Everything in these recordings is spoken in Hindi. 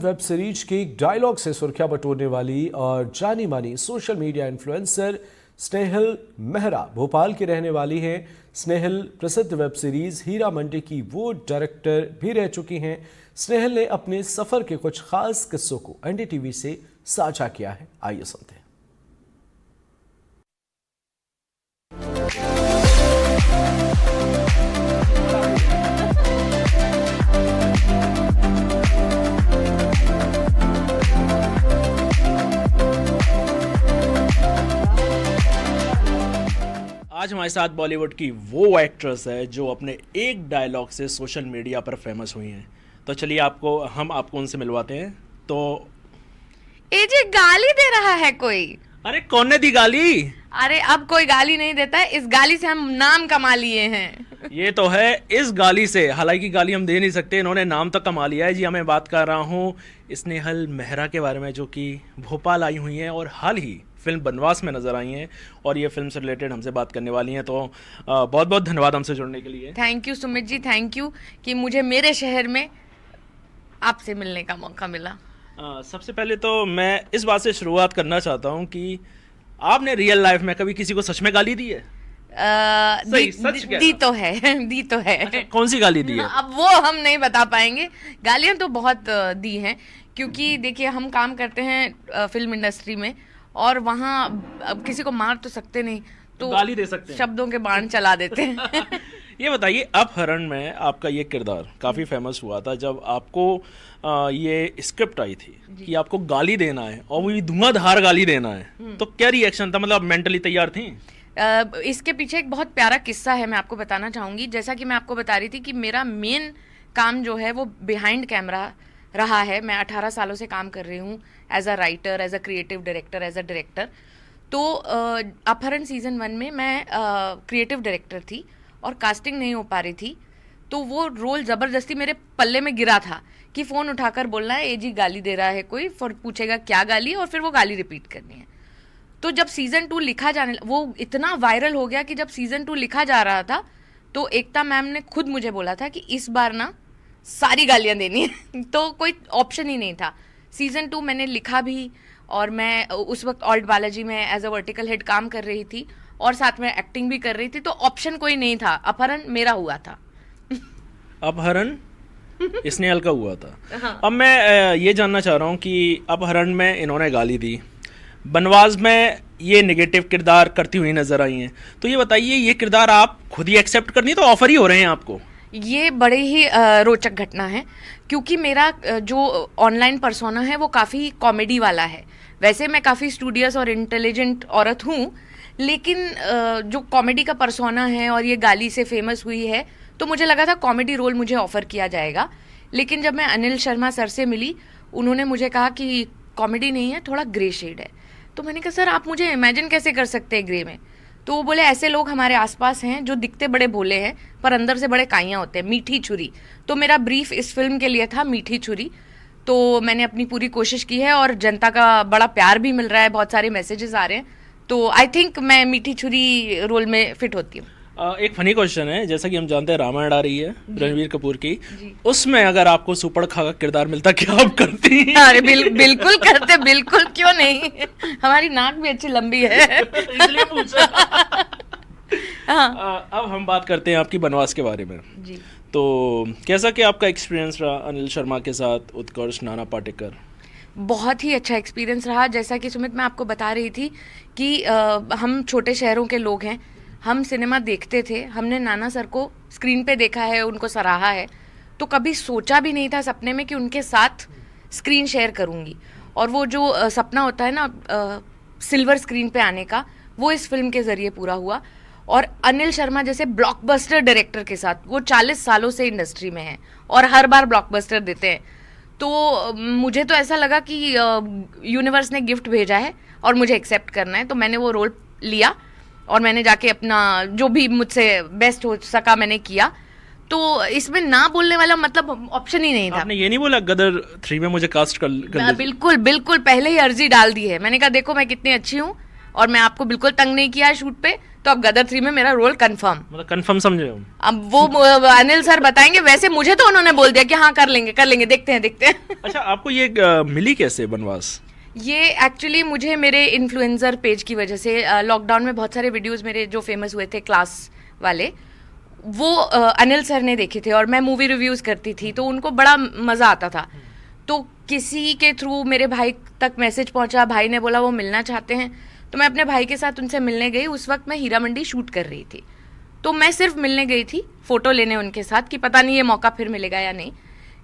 वेब सीरीज के डायलॉग से सुर्खियां बटोरने वाली और जानी मानी social media influencer Snehal Mehra Bhopal की रहने वाली हैं। स्नेहल प्रसिद्ध वेब सीरीज हीरा मंडी की वो डायरेक्टर भी रह चुकी हैं। स्नेहल ने अपने सफर के कुछ खास किस्सों को एनडीटीवी से साझा किया है। आइए सुनते हैं। आज हमारे साथ बॉलीवुड की वो एक्ट्रेस है जो अपने एक डायलॉग से सोशल मीडिया पर फेमस हुई हैं। तो चलिए हम आपको उनसे मिलवाते हैं। तो ए जी, गाली दे रहा है कोई। अरे कौन ने दी गाली? अरे अब कोई गाली नहीं देता है, इस गाली से हम नाम कमा लिए हैं। ये तो है, इस गाली से, हालांकि गाली हम दे नहीं सकते, इन्होंने नाम तक कमा लिया है। जी, मैं बात कर रहा हूँ स्नेहल मेहरा के बारे में, जो कि भोपाल आई हुई हैं और हाल ही फिल्म बनवास में नजर आई हैं और ये फिल्म से रिलेटेड हमसे बात करने वाली हैं। तो बहुत बहुत धन्यवाद हमसे जुड़ने के लिए। Thank you Sumit ji, thank you कि मुझे मेरे शहर में आपसे मिलने का मौका मिला। सबसे पहले तो मैं इस बात से शुरुआत करना चाहता हूँ कि आपने रियल लाइफ में कभी किसी को सच में गाली दी है? दी तो है। अच्छा, कौन सी गाली दी है? अब वो हम नहीं बता पाएंगे। गालियां तो बहुत दी हैं, क्योंकि देखिए हम काम करते हैं फिल्म इंडस्ट्री में और वहाँ अब किसी को मार तो सकते नहीं, तो गाली दे सकते हैं, शब्दों के बाण चला देते हैं। ये बताइए, अपहरण में आपका ये किरदार काफ़ी फेमस हुआ था जब आपको ये स्क्रिप्ट आई थी कि आपको गाली देना है और वो भी धुआंधार गाली देना है, तो क्या रिएक्शन था? मतलब मेंटली तैयार थी? इसके पीछे एक बहुत प्यारा किस्सा है, मैं आपको बताना चाहूँगी। जैसा कि मैं आपको बता रही थी कि मेरा मेन काम जो है वो बिहाइंड कैमरा रहा है। मैं 18 सालों से काम कर रही हूँ as a writer, as a creative director, as a director. तो अपहरण सीजन 1 में मैं क्रिएटिव डायरेक्टर थी और कास्टिंग नहीं हो पा रही थी, तो वो रोल ज़बरदस्ती मेरे पल्ले में गिरा था कि फ़ोन उठाकर बोलना है, ए जी गाली दे रहा है कोई, फिर पूछेगा क्या गाली, और फिर वो गाली रिपीट करनी है। तो जब सीज़न 2 लिखा जाने, वो इतना वायरल हो गया कि जब सीज़न 2 लिखा जा रहा था तो एकता मैम ने खुद मुझे बोला था कि इस बार ना सारी गालियाँ देनी है। तो कोई ऑप्शन ही नहीं था। सीज़न 2 मैंने लिखा भी, और मैं उस वक्त ऑल्ट बालाजी में एज अ वर्टिकल हेड काम कर रही थी और साथ में एक्टिंग भी कर रही थी, तो ऑप्शन कोई नहीं था। अपहरण मेरा हुआ था। अपहरण स्नेहल का हुआ था। हाँ। अब मैं ये जानना चाह रहा हूँ कि अपहरण में इन्होंने गाली दी, बनवास में ये नेगेटिव किरदार करती हुई नजर आई हैं, तो ये बताइए, ये किरदार आप खुद ही एक्सेप्ट करनी, तो ऑफर ही हो रहे हैं आपको? ये बड़े ही रोचक घटना है, क्योंकि मेरा जो ऑनलाइन पर्सोना है वो काफ़ी कॉमेडी वाला है। वैसे मैं काफ़ी स्टूडियस और इंटेलिजेंट औरत हूँ, लेकिन जो कॉमेडी का पर्सोना है और ये गाली से फेमस हुई है, तो मुझे लगा था कॉमेडी रोल मुझे ऑफ़र किया जाएगा। लेकिन जब मैं अनिल शर्मा सर से मिली, उन्होंने मुझे कहा कि कॉमेडी नहीं है, थोड़ा ग्रे शेड है। तो मैंने कहा सर आप मुझे इमेजिन कैसे कर सकते हैं ग्रे में? तो वो बोले ऐसे लोग हमारे आसपास हैं जो दिखते बड़े भोले हैं पर अंदर से बड़े काइयाँ होते हैं, मीठी छुरी। तो मेरा ब्रीफ इस फिल्म के लिए था मीठी छुरी। तो मैंने अपनी पूरी कोशिश की है और जनता का बड़ा प्यार भी मिल रहा है, बहुत सारे मैसेजेस आ रहे हैं, तो आई थिंक मैं मीठी छुरी रोल में फिट होती हूँ। एक फनी क्वेश्चन है, जैसा कि हम जानते हैं रामायण आ रही है रणवीर कपूर की, उसमें अगर आपको सुपर्णखा का किरदार मिलता, क्या आप करती? अरे बिल्कुल करते, बिल्कुल, क्यों नहीं। हमारी नाक भी अच्छी लंबी है, इसलिए पूछा। हाँ। अब हम बात करते हैं आपकी बनवास के बारे में जी। तो कैसा कि आपका एक्सपीरियंस रहा अनिल शर्मा के साथ, उत्कर्ष, नाना पाटेकर? बहुत ही अच्छा एक्सपीरियंस रहा। जैसा कि सुमित मैं आपको बता रही थी कि हम छोटे शहरों के लोग हैं, हम सिनेमा देखते थे, हमने नाना सर को स्क्रीन पे देखा है, उनको सराहा है, तो कभी सोचा भी नहीं था सपने में कि उनके साथ स्क्रीन शेयर करूँगी। और वो जो सपना होता है ना सिल्वर स्क्रीन पे आने का, वो इस फिल्म के ज़रिए पूरा हुआ। और अनिल शर्मा जैसे ब्लॉकबस्टर डायरेक्टर के साथ, वो 40 सालों से इंडस्ट्री में हैं और हर बार ब्लॉकबस्टर देते हैं, तो मुझे तो ऐसा लगा कि यूनिवर्स ने गिफ्ट भेजा है और मुझे एक्सेप्ट करना है। तो मैंने वो रोल लिया और मैंने जाके अपना जो भी मुझसे बेस्ट हो सका मैंने किया। तो इसमें ना बोलने वाला मतलब ऑप्शन ही नहीं था। आपने ये नहीं बोला गदर 3 में मुझे कास्ट कर बिल्कुल, पहले ही अर्जी डाल दी है। मैंने कहा देखो मैं कितनी अच्छी हूँ, और मैं आपको बिल्कुल तंग नहीं किया है शूट पे, तो अब गदर 3 में मेरा रोल कंफर्म। मतलब कंफर्म समझे हो? अब वो अनिल सर बताएंगे, वैसे मुझे तो उन्होंने बोल दिया कि हाँ कर लेंगे, देखते हैं। अच्छा, आपको ये मिली कैसे बनवास? ये एक्चुअली मुझे मेरे इन्फ्लुएंसर पेज की वजह से, लॉकडाउन में बहुत सारे वीडियोस मेरे जो फेमस हुए थे क्लास वाले, वो अनिल सर ने देखे थे और मैं मूवी रिव्यूज़ करती थी, तो उनको बड़ा मज़ा आता था। तो किसी के थ्रू मेरे भाई तक मैसेज पहुंचा, भाई ने बोला वो मिलना चाहते हैं, तो मैं अपने भाई के साथ उनसे मिलने गई। उस वक्त मैं हीरा मंडी शूट कर रही थी, तो मैं सिर्फ मिलने गई थी, फ़ोटो लेने उनके साथ, कि पता नहीं ये मौका फिर मिलेगा या नहीं।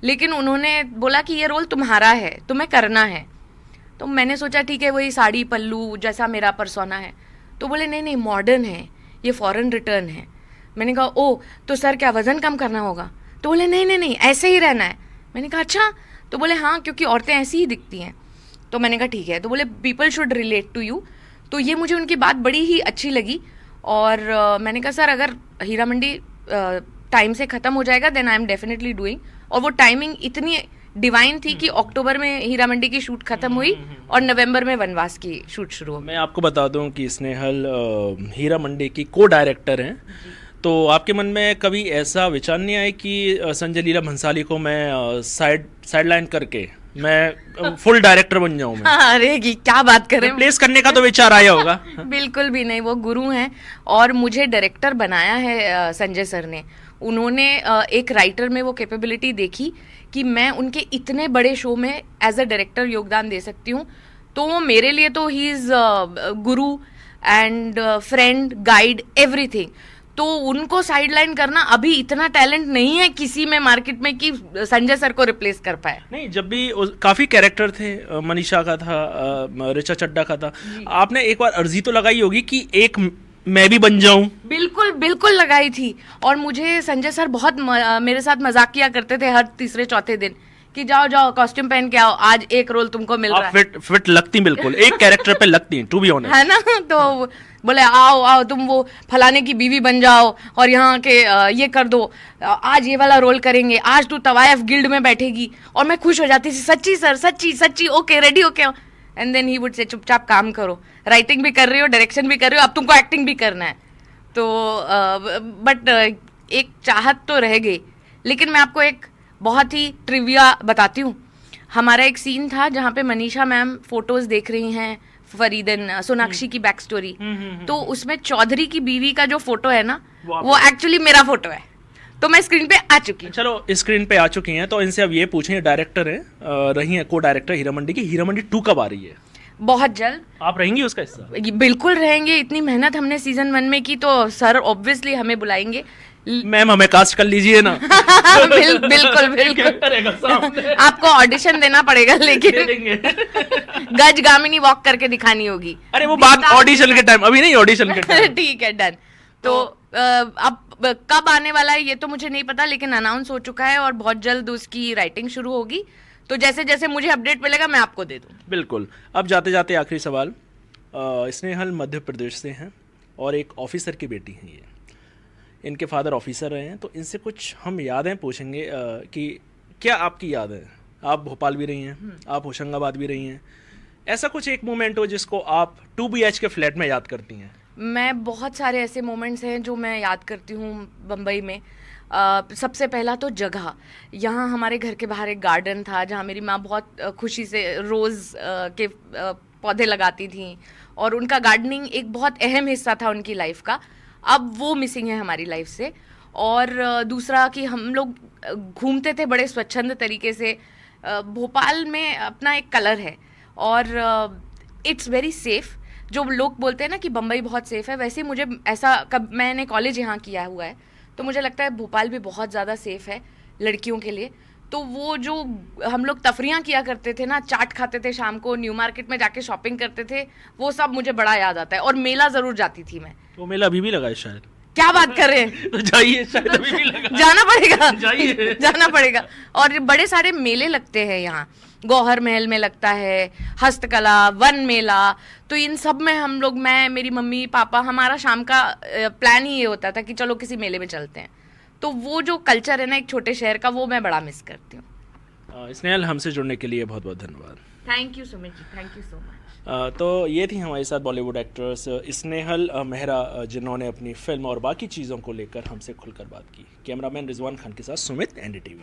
लेकिन उन्होंने बोला कि ये रोल तुम्हारा है, तुम्हें करना है। तो मैंने सोचा ठीक है, वही साड़ी पल्लू जैसा मेरा परसोना है। तो बोले नहीं मॉडर्न है, ये फॉरेन रिटर्न है। मैंने कहा ओ, तो सर क्या वज़न कम करना होगा? तो बोले नहीं ऐसे ही रहना है। मैंने कहा अच्छा? तो बोले हाँ, क्योंकि औरतें ऐसी ही दिखती हैं। तो मैंने कहा ठीक है। तो बोले people should relate to you. तो ये मुझे उनकी बात बड़ी ही अच्छी लगी और मैंने कहा सर अगर हीरा मंडी टाइम से ख़त्म हो जाएगा then I am definitely doing. और वो टाइमिंग इतनी डिवाइन थी कि अक्टूबर में हीरा मंडी की शूट खत्म हुई और नवंबर में वनवास की शूट शुरू हो गई। मैं आपको बता दूं कि स्नेहल हीरा मंडी की को डायरेक्टर हैं। तो आपके मन में कभी ऐसा विचार नहीं आया कि संजय लीला भंसाली को मैं साइडलाइन करके मैं फुल डायरेक्टर बन जाऊं? मैं अरे क्या बात कर रहे हैं, रिप्लेस करने का तो विचार आया होगा? बिल्कुल भी नहीं, वो गुरु हैं और मुझे डायरेक्टर बनाया है संजय सर ने। उन्होंने एक राइटर में वो कैपेबिलिटी देखी कि मैं उनके इतने बड़े शो में एज अ डायरेक्टर योगदान दे सकती हूँ। तो मेरे लिए तो he is Guru and friend, guide, everything. तो उनको साइडलाइन करना, अभी इतना टैलेंट नहीं है किसी में मार्केट में कि संजय सर को रिप्लेस कर पाए। नहीं, जब भी काफी कैरेक्टर थे, मनीषा का था, ऋचा चड्डा का था, आपने एक बार अर्जी तो लगाई होगी कि एक मैं भी बन जाऊं? बिल्कुल लगाई थी। और मुझे संजय सर बहुत मेरे साथ मजाक किया करते थे हर तीसरे चौथे दिन कि जाओ कॉस्ट्यूम पहन के आओ, आज एक रोल तुमको मिल रहा है। फिट लगती बिल्कुल, एक कैरेक्टर पे लगती टू बी ऑनेस्ट, है ना। तो बोले आओ तुम वो फलाने की बीवी बन जाओ और यहाँ के ये कर दो, आज ये वाला रोल करेंगे, आज तू तवायफ गिल्ड में बैठेगी। और मैं खुश हो जाती थी, सच्ची सर, सच्ची, okay ready okay. And then he would say चुपचाप काम करो, राइटिंग भी कर रही हो, डायरेक्शन भी कर रही हो, अब तुमको एक्टिंग भी करना है। तो बट एक चाहत तो रह गई। लेकिन मैं आपको एक बहुत ही ट्रिविया बताती हूँ। हमारा एक सीन था जहाँ पे मनीषा मैम फोटोज देख रही हैं फरीदन सोनाक्षी की बैक स्टोरी। तो उसमें चौधरी की बीवी का जो फोटो है ना, वो एक्चुअली मेरा फोटो है। तो मैं स्क्रीन पे आ चुकी हूँ। चलो स्क्रीन पे आ चुकी हैं, तो इनसे अब ये पूछें, डायरेक्टर हैं, रही हैं को डायरेक्टर हीरा मंडी की, हीरा मंडी 2 कब आ रही है? बहुत जल्द। आप रहेंगी उसका हिस्सा? बिल्कुल रहेंगे, इतनी मेहनत हमने सीजन 1 में की, तो सर ऑब्वियसली हमें बुलाएंगे। मैम हमें कास्ट कर लीजिए ना। बिल्कुल आपको ऑडिशन देना पड़ेगा, लेकिन गज गामिनी वॉक करके दिखानी होगी। अरे वो बात ऑडिशन के टाइम, अभी नहीं, ऑडिशन के टाइम। ठीक है, डन। तो अब कब आने वाला है ये तो मुझे नहीं पता, लेकिन अनाउंस हो चुका है और बहुत जल्द उसकी राइटिंग शुरू होगी। तो जैसे जैसे मुझे अपडेट मिलेगा मैं आपको दे दूँ। बिल्कुल। अब जाते जाते आखिरी सवाल, स्नेहल मध्य प्रदेश से हैं और एक ऑफिसर की बेटी हैं, ये इनके फादर ऑफिसर रहे हैं, तो इनसे कुछ हम यादें पूछेंगे कि क्या आपकी याद है? आप भोपाल भी रही हैं, आप होशंगाबाद भी रही हैं, ऐसा कुछ एक मोमेंट हो जिसको आप 2 BHK फ्लैट में याद करती हैं? मैं बहुत सारे ऐसे मोमेंट्स हैं जो मैं याद करती हूँ बम्बई में। सबसे पहला तो जगह, यहाँ हमारे घर के बाहर एक गार्डन था जहाँ मेरी माँ बहुत खुशी से रोज़ के पौधे लगाती थी और उनका गार्डनिंग एक बहुत अहम हिस्सा था उनकी लाइफ का। अब वो मिसिंग है हमारी लाइफ से। और दूसरा कि हम लोग घूमते थे बड़े स्वच्छंद तरीके से। भोपाल में अपना एक कलर है और इट्स वेरी सेफ़। जो लोग बोलते हैं ना कि बम्बई बहुत सेफ़ है, वैसे मुझे ऐसा मैंने कॉलेज यहाँ किया हुआ है, तो मुझे लगता है भोपाल भी बहुत ज़्यादा सेफ़ है लड़कियों के लिए। तो वो जो हम लोग तफरियाँ किया करते थे ना, चाट खाते थे शाम को, न्यू मार्केट में जाके शॉपिंग करते थे, वो सब मुझे बड़ा याद आता है। और मेला ज़रूर जाती थी मैं। वो मेला अभी भी लगा है शायद? क्या बात कर रहे हैं? तो जाइए, शायद अभी भी लगा। जाना पड़ेगा। जाइए। जाना पड़ेगा। और बड़े सारे मेले लगते हैं यहाँ, गौहर महल में लगता है, हस्तकला, वन मेला। तो इन सब में हम लोग, मैं, मेरी मम्मी पापा, हमारा शाम का प्लान ही ये होता था कि चलो किसी मेले में चलते हैं। तो वो जो कल्चर है ना एक छोटे शहर का, वो मैं बड़ा मिस करती हूँ। स्नेहल, हमसे जुड़ने के लिए बहुत बहुत धन्यवाद। Thank you Sumit ji, thank you so much. तो ये थी हमारे साथ बॉलीवुड एक्ट्रेस स्नेहल मेहरा, जिन्होंने अपनी फिल्म और बाकी चीज़ों को लेकर हमसे खुलकर बात की। कैमरामैन रिजवान खान के साथ सुमित, NDTV।